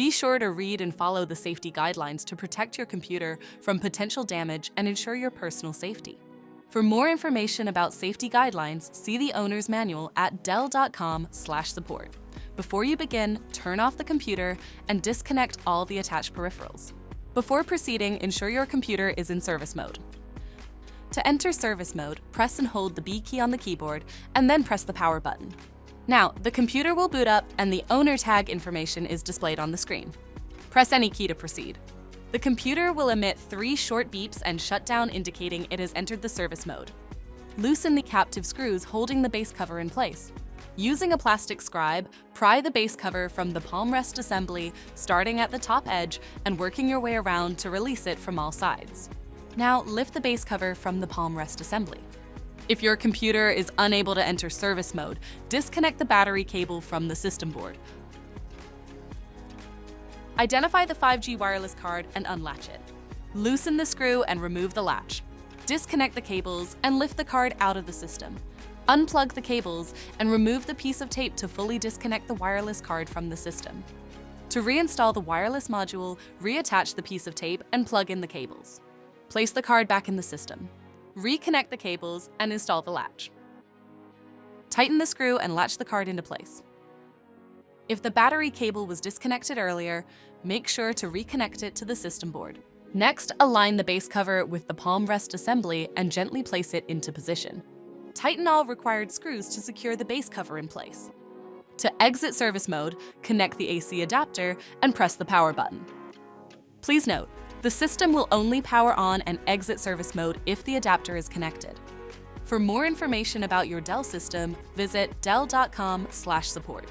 Be sure to read and follow the safety guidelines to protect your computer from potential damage and ensure your personal safety. For more information about safety guidelines, see the owner's manual at dell.com/support. Before you begin, turn off the computer and disconnect all the attached peripherals. Before proceeding, ensure your computer is in service mode. To enter service mode, press and hold the B key on the keyboard and then press the power button. Now, the computer will boot up and the owner tag information is displayed on the screen. Press any key to proceed. The computer will emit 3 short beeps and shut down, indicating it has entered the service mode. Loosen the captive screws holding the base cover in place. Using a plastic scribe, pry the base cover from the palm rest assembly, starting at the top edge and working your way around to release it from all sides. Now, lift the base cover from the palm rest assembly. If your computer is unable to enter service mode, disconnect the battery cable from the system board. Identify the 5G wireless card and unlatch it. Loosen the screw and remove the latch. Disconnect the cables and lift the card out of the system. Unplug the cables and remove the piece of tape to fully disconnect the wireless card from the system. To reinstall the wireless module, reattach the piece of tape and plug in the cables. Place the card back in the system. Reconnect the cables and install the latch. Tighten the screw and latch the card into place. If the battery cable was disconnected earlier, make sure to reconnect it to the system board. Next, align the base cover with the palm rest assembly and gently place it into position. Tighten all required screws to secure the base cover in place. To exit service mode, connect the AC adapter and press the power button. Please note, the system will only power on and exit service mode if the adapter is connected. For more information about your Dell system, visit dell.com/support.